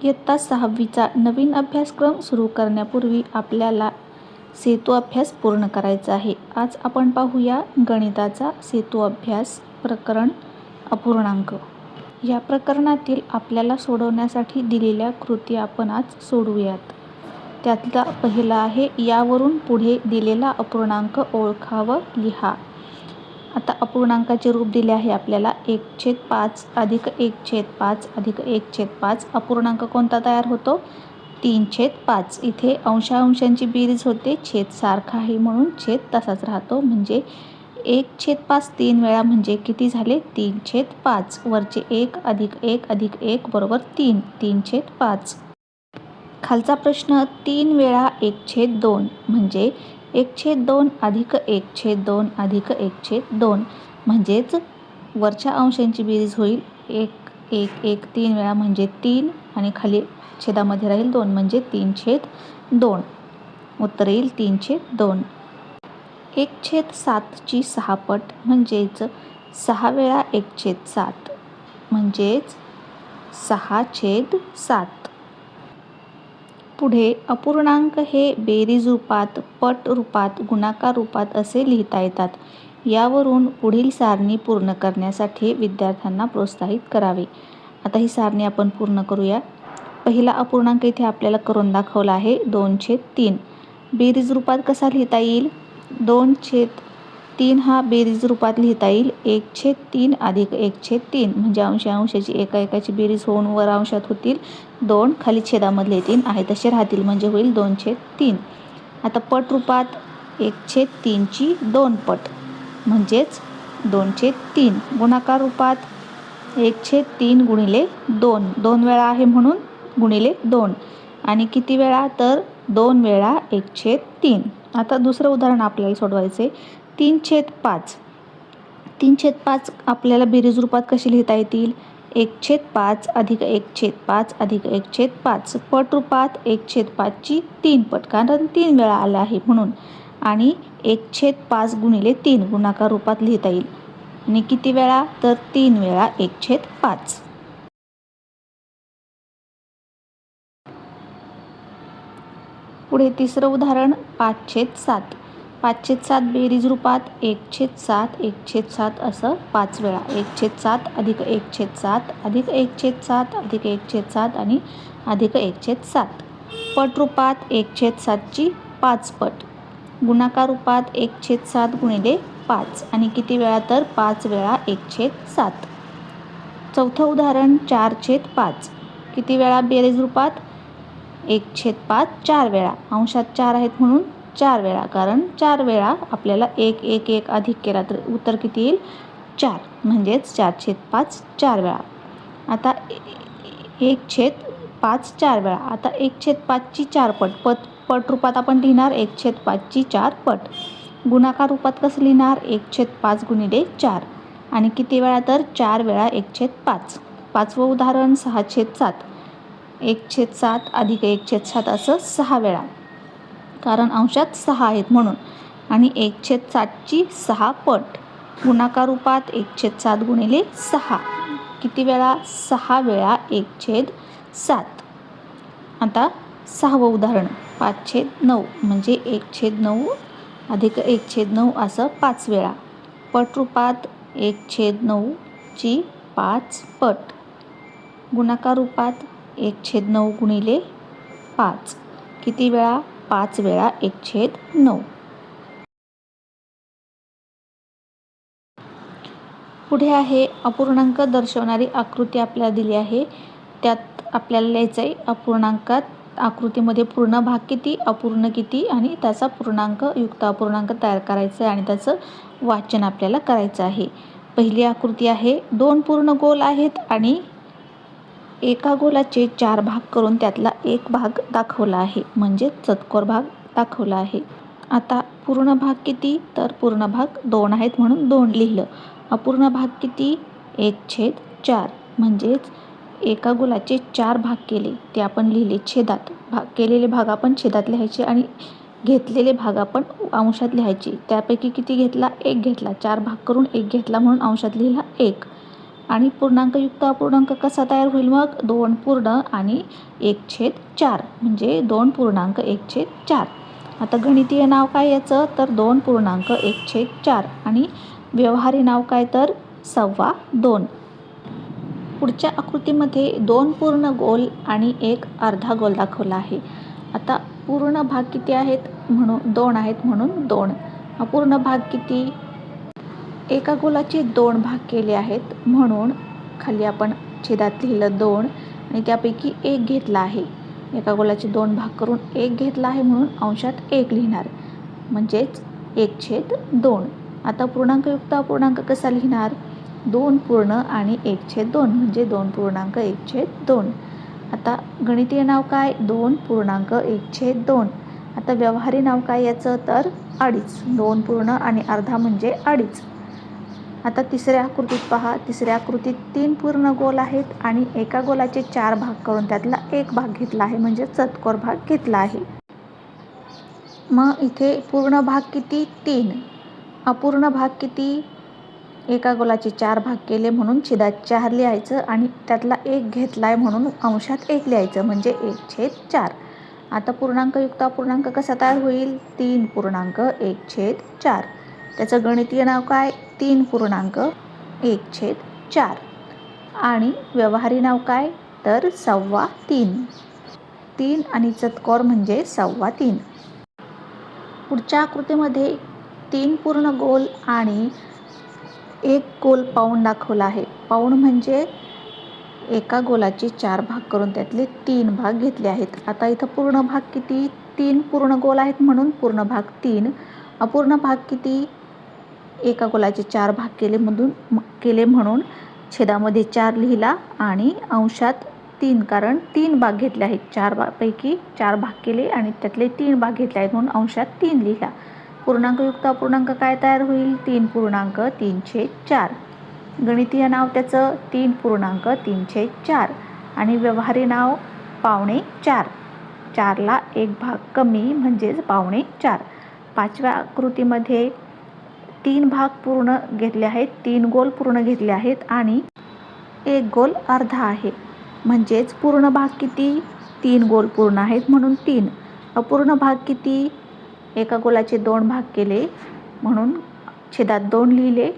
इयत्ता 6वीचा नवीन अभ्यासक्रम सुरू करण्यापूर्वी आपल्याला सेतू अभ्यास पूर्ण करायचा आहे. आज आपण पाहूया गणिताचा सेतू अभ्यास प्रकरण अपूर्णांक. या प्रकरणातील आपल्याला सोडवण्यासाठी दिलेल्या कृती आपण आज सोडवूयात. त्यातला पहिला आहे, यावरून पुढे दिलेला अपूर्णांक ओळखा व लिहा. आता अपूर्णांकाचे रूप दिले आहे आपल्याला 1/5 अधिक 1/5 अधिक 1/5. अपूर्णांक कोणता तयार होतो? 3/5. इथे अंशांची बेरीज होते, छेद सारखा आहे म्हणून छेद तसाच राहतो. म्हणजे 1/5 3 वेळा म्हणजे किती झाले? 3/5. वरचे 1 अधिक 1 अधिक 1 बरोबर 3. 3/5. खालचा प्रश्न 3 वेळा 1/2 म्हणजे 1/2 अधिक 1/2 अधिक 1/2 म्हणजेच वरच्या अंशांची बेरीज होईल 1 1 1 3 वेळा म्हणजे 3 आणि खाली छेदामध्ये राहील 2 म्हणजे 3/2. उत्तर येईल 3/2. 1/7ची 6 पट म्हणजेच 6 वेळा 1/7 म्हणजेच 6/7. पुढे अपूर्णांक हे बेरीज रूपात, पट रूपात, गुणाकार रूपात असे लिहिता येतात. यावरून पुढील सारणी पूर्ण करण्यासाठी विद्यार्थ्यांना प्रोत्साहित करावे. आता ही सारणी आपण पूर्ण करूया. पहिला अपूर्णांक इथे आपल्याला करून दाखवला आहे 2/3. बेरीज रूपात कसा लिहिता येईल? 2/3 हा बेरीज रूपात लिहिता येईल 1/3 अधिक 1/3 म्हणजे अंशाची एकाची बेरीज होऊन वर अंशात होतील 2, खाली छेदामधले 3 आहे तसे राहतील म्हणजे होईल 2/3. आता पट रूपात 1/3ची 2 पट म्हणजेच 2/3. गुणाकार रूपात 1/3 गुणिले 2, 2 वेळा आहे म्हणून गुणिले 2 आणि किती वेळा? तर 2 वेळा 1/3. आता दुसरं उदाहरण आपल्याला सोडवायचे 3/5. 3/5 आपल्याला बेरीज रूपात कशी लिहिता येतील? 1/5 अधिक 1/5 अधिक 1/5. पट रूपात 1/5ची 3 पट कारण 3 वेळा आला आहे म्हणून आणि 1/5 गुणिले 3 गुणाकार रूपात लिहिता येईल आणि किती वेळा? तर 3 वेळा 1/5. पुढे तिसरं उदाहरण 5/7. 5/7 बेरीज रूपात 1/7 1/7 असं 5 वेळा 1/7 अधिक 1/7 अधिक 1/7 अधिक 1/7 आणि अधिक 1/7. पट रूपात 1/7ची 5 पट. गुणाकार रूपात 1/7 गुणिले 5 आणि किती वेळा? तर 5 वेळा 1/7. चौथं उदाहरण 4/5. किती वेळा बेरीज रूपात? 1/5 4 वेळा. अंशात 4 आहेत म्हणून 4 वेळा कारण 4 वेळा आपल्याला 1 1 1 अधिक केला तर उत्तर किती येईल? 4 म्हणजेच 4/5 4 वेळा. आता 1/5 4 वेळा. आता 1/5ची 4 पट रूपात आपण लिहिणार 1/5ची 4 पट. गुणाकार रूपात कसं लिहिणार? 1/5 गुणिले 4 आणि किती वेळा? तर 4 वेळा 1/5. पाचवं उदाहरण 6/7. 1/7 अधिक 1/7 असं 6 वेळा कारण अंशात 6 आहेत म्हणून आणि 1/7ची 6 पट. गुणाकार रूपात 1/7 गुणिले 6 किती वेळा? 6 वेळा 1/7. आता 6वं उदाहरण 5/9 म्हणजे 1/9 अधिक 1/9 असं 5 वेळा. पट रूपात 1/9ची 5 पट. गुणाकार रूपात 1/9 गुणिले 5 किती वेळा? 5 वेळा 1/9. पुढे आहे अपूर्णांक दर्शवणारी आकृती आपल्याला दिली आहे. त्यात आपल्याला लिहायचं आहे अपूर्णांकात आकृतीमध्ये पूर्ण भाग किती, अपूर्ण किती आणि त्याचा पूर्णांक युक्त अपूर्णांक तयार करायचं आहे आणि त्याचं वाचन आपल्याला करायचं आहे. पहिली आकृती आहे 2 पूर्ण गोल आहेत आणि एका गोलाचे 4 भाग करून त्यातला एक भाग दाखवला आहे म्हणजे चतकोर भाग दाखवला आहे. आता पूर्ण भाग किती? तर पूर्ण भाग 2 आहेत म्हणून 2 लिहिलं. अपूर्ण भाग किती? 1/4 म्हणजेच एका गोलाचे 4 भाग केले ते आपण लिहिले छेदात. केलेले भाग आपण छेदात लिहायचे आणि घेतलेले भाग आपण अंशात लिहायचे. त्यापैकी किती घेतला? 1 घेतला. 4 भाग करून 1 घेतला म्हणून अंशात लिहिला 1. आणि पूर्णांकयुक्त अपूर्णांक कसा तयार होईल मग? 2 पूर्ण आणि 1/4 म्हणजे 2.1/4. आता गणितीय नाव काय याचं? तर 2.1/4 आणि व्यवहारी नाव काय? तर 2.25. पुढच्या आकृतीमध्ये 2 पूर्ण गोल आणि 1 अर्धा गोल दाखवला आहे. आता पूर्ण भाग किती आहेत? म्हणून 2 आहेत म्हणून 2. अपूर्ण भाग किती? एका गोलाचे 2 भाग केले आहेत म्हणून खाली आपण छेदात लिहिलं 2 आणि त्यापैकी 1 घेतला आहे. एका गोलाचे 2 भाग करून 1 घेतला आहे म्हणून अंशात 1 लिहिणार म्हणजेच 1/2. आता पूर्णांकयुक्त अपूर्णांक कसा लिहिणार? 2 पूर्ण आणि 1/2 म्हणजे 2.1/2. आता गणितीय नाव काय? 2.1/2. आता व्यवहारी नाव काय याचं? तर 2.5. 2 पूर्ण आणि अर्धा म्हणजे 2.5. आता तिसऱ्या आकृतीत पहा. तिसऱ्या आकृतीत 3 पूर्ण गोल आहेत आणि एका गोलाचे 4 भाग करून त्यातला 1 भाग घेतला आहे म्हणजे चतकोर भाग घेतला आहे. मग इथे पूर्ण भाग किती? 3. अपूर्ण भाग किती? एका गोलाचे 4 भाग केले म्हणून छेदात 4 लिहायचं आणि त्यातला 1 घेतला आहे म्हणून अंशात 1 लिहायचं म्हणजे 1/4. आता पूर्णांकयुक्त अपूर्णांक कसा तयार होईल? 3.1/4. त्याचं गणितीय नाव काय? 3.1/4 आणि व्यवहारी नाव काय? तर 3.25. 3 आणि चतकोर म्हणजे 3.25. पुढच्या आकृतीमध्ये 3 पूर्ण गोल आणि 1 गोल पाऊण दाखवला आहे. पाऊण म्हणजे एका गोलाचे 4 भाग करून त्यातले 3 भाग घेतले आहेत. आता इथं पूर्ण भाग किती? 3 पूर्ण गोल आहेत म्हणून पूर्ण भाग 3. अपूर्ण भाग किती? एका गोलाचे 4 भाग केले म्हणून छेदामध्ये 4 लिहिला आणि अंशात 3 कारण 3 भाग घेतले आहेत. 4 पैकी 4 भाग केले आणि त्यातले 3 भाग घेतले आहेत म्हणून अंशात 3 लिहिला. पूर्णांकयुक्त अपूर्णांक काय तयार होईल? 3.3/4. गणितीय नाव त्याचं 3.3/4 आणि व्यवहारी नाव 4.25. 4ला 1 भाग कमी म्हणजेच 4.25. पाचव्या आकृतीमध्ये 3 भाग पूर्ण घेतले आहेत. 3 गोल पूर्ण घेतले आहेत आणि 1 गोल अर्धा आहे म्हणजेच पूर्ण भाग किती? 3 गोल पूर्ण आहेत म्हणून 3. अपूर्ण भाग किती? एका गोलाचे 2 भाग केले म्हणून छेदात 2 लिहिले.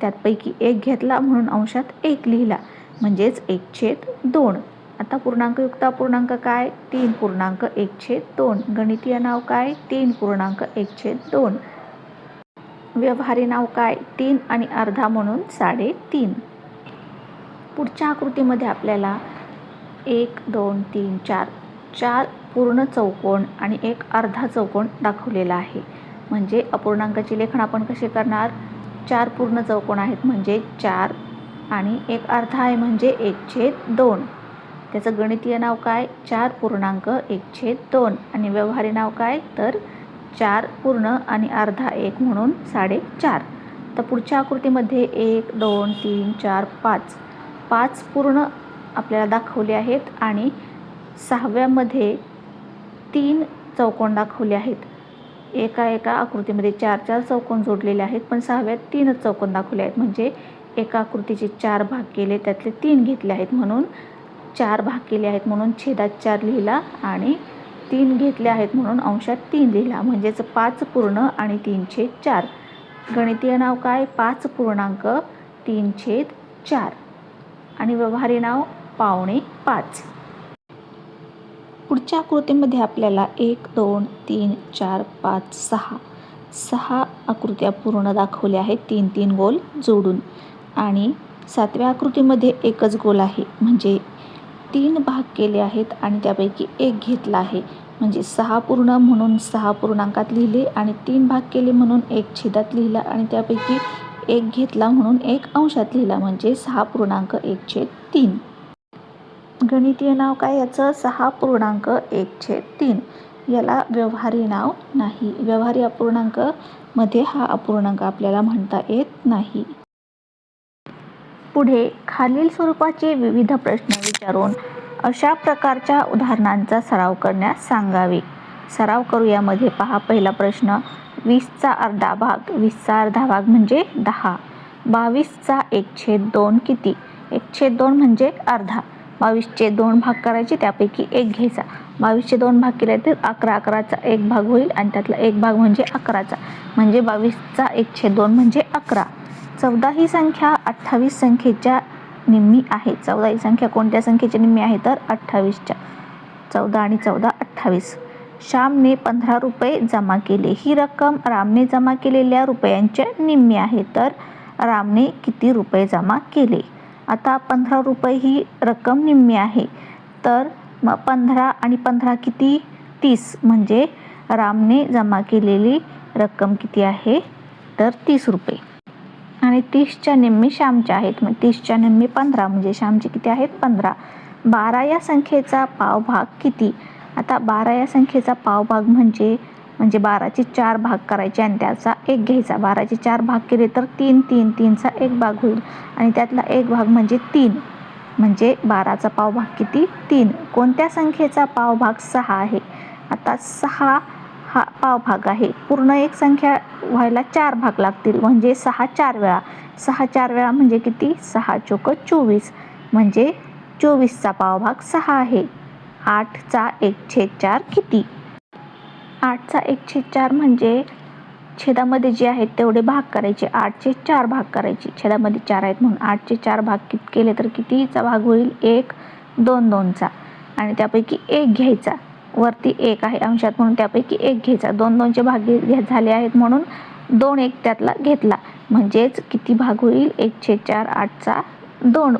त्यापैकी 1 घेतला म्हणून अंशात 1 लिहिला म्हणजेच 1/2. आता पूर्णांकयुक्त अपूर्णांक काय? 3.1/2. गणितीय नाव काय? 3.1/2. व्यवहारी नाव काय? 3 आणि अर्धा म्हणून 3.5. पुढच्या आकृतीमध्ये आपल्याला 1 2 3 4 4 पूर्ण चौकोन आणि 1 अर्धा चौकोन दाखवलेला आहे. म्हणजे अपूर्णांकाचे लेखन आपण कसे करणार? 4 पूर्ण चौकोन आहेत म्हणजे 4 आणि 1 अर्धा आहे म्हणजे 1/2. त्याचं गणितीय नाव काय? 4.1/2 आणि व्यवहारी नाव काय? तर 4 पूर्ण आणि अर्धा 1 म्हणून 4.5. तर पुढच्या आकृतीमध्ये 1 2 3 4 5 पूर्ण आपल्याला दाखवले आहेत आणि 6व्यामध्ये 3 चौकोन दाखवले आहेत. एका आकृतीमध्ये 4 चौकोन जोडलेले आहेत पण 6व्यात 3च चौकोन दाखवले आहेत म्हणजे एका आकृतीचे 4 भाग केले त्यातले 3 घेतले आहेत म्हणून 4 भाग केले आहेत म्हणून छेदात 4 लिहिला आणि 3 घेतले आहेत म्हणून अंशात 3 लिहिला म्हणजेच 5 पूर्ण आणि 3/4. गणितीय नाव काय? 5.3/4 आणि व्यवहारी नाव 4.25. पुढच्या आकृतीमध्ये आपल्याला 1 2 3 4 5 6 आकृत्या पूर्ण दाखवल्या आहेत 3 गोल जोडून आणि 7व्या आकृतीमध्ये एकच गोल आहे म्हणजे 3 भाग केले आहेत आणि त्यापैकी 1 घेतला आहे म्हणजे 6 पूर्ण म्हणून 6 पूर्णांकात लिहिले आणि 3 भाग केले म्हणून 1 छेदात लिहिला आणि त्यापैकी 1 घेतला म्हणून 1 अंशात लिहिला म्हणजे 6.1/3. गणितीय नाव काय याचं? 6.1/3. याला व्यवहारी नाव नाही. व्यवहारी अपूर्णांक मध्ये हा अपूर्णांक आपल्याला म्हणता येत नाही. पुढे खालील स्वरूपाचे विविध प्रश्न विचारून अशा प्रकारच्या उदाहरणांचा सराव करण्यास सांगावे. सराव करू. यामध्ये पहा. पहिला प्रश्न 20चा अर्धा भाग. 20चा अर्धा भाग म्हणजे 10. 22चा 1/2 किती? 1/2 म्हणजे अर्धा. 22चे 2 भाग करायचे, त्यापैकी 1 घ्यायचा. 22चे 2 भाग केले तर 11, 11चा 1 भाग होईल आणि त्यातला 1 भाग म्हणजे 11चा, म्हणजे 22चा 1/2 म्हणजे 11. 14 ही संख्या 28 संख्येच्या निम्मी आहे. 14 ही संख्या कोणत्या संख्येच्या निम्मी आहे तर 28च्या. 14 आणि 14 28. श्यामने 15 रुपये जमा केले. ही रक्कम रामने जमा केलेल्या रुपयांच्या निम्मी आहे, तर रामने किती रुपये जमा केले? आता 15 रुपये ही रक्कम निम्मी आहे, तर मग 15 आणि 15 किती? 30, म्हणजे रामने जमा केलेली रक्कम किती आहे तर 30 रुपये. आणि 30च्या निम्मे श्यामच्या आहेत, मग 30च्या निम्मे 15, म्हणजे श्यामचे किती आहेत? 15. 12 या संख्येचा पावभाग किती? आता 12 या संख्येचा पावभाग म्हणजे 12चे 4 भाग करायचे आणि त्याचा 1 घ्यायचा. 12चे 4 भाग केले तर 3, 3, 3चा 1 भाग होईल आणि त्यातला 1 भाग म्हणजे 3, म्हणजे 12चा पावभाग किती? 3. कोणत्या संख्येचा पावभाग 6 आहे? आता 6 हा पावभाग आहे. पूर्ण एक संख्या व्हायला 4 भाग लागतील, म्हणजे 6 4 वेळा. 6 4 वेळा म्हणजे किती? 6 चोक 24, म्हणजे 24चा पावभाग 6 आहे. 8चा 1/4 किती? 8चा 1/4 म्हणजे छेदामध्ये जे आहेत तेवढे भाग करायचे. 8चे 4 भाग करायचे. छेदामध्ये 4 आहेत म्हणून 8चे 4 भाग केले तर कितीचा भाग होईल? 1, 2, 2चा, आणि त्यापैकी 1 घ्यायचा. वरती 1 आहे अंशात म्हणून त्यापैकी 1 घ्यायचा. 2 2चे भाग झाले आहेत म्हणून 2 1 त्यातला घेतला, म्हणजेच किती भाग होईल? 1/4 8चा 2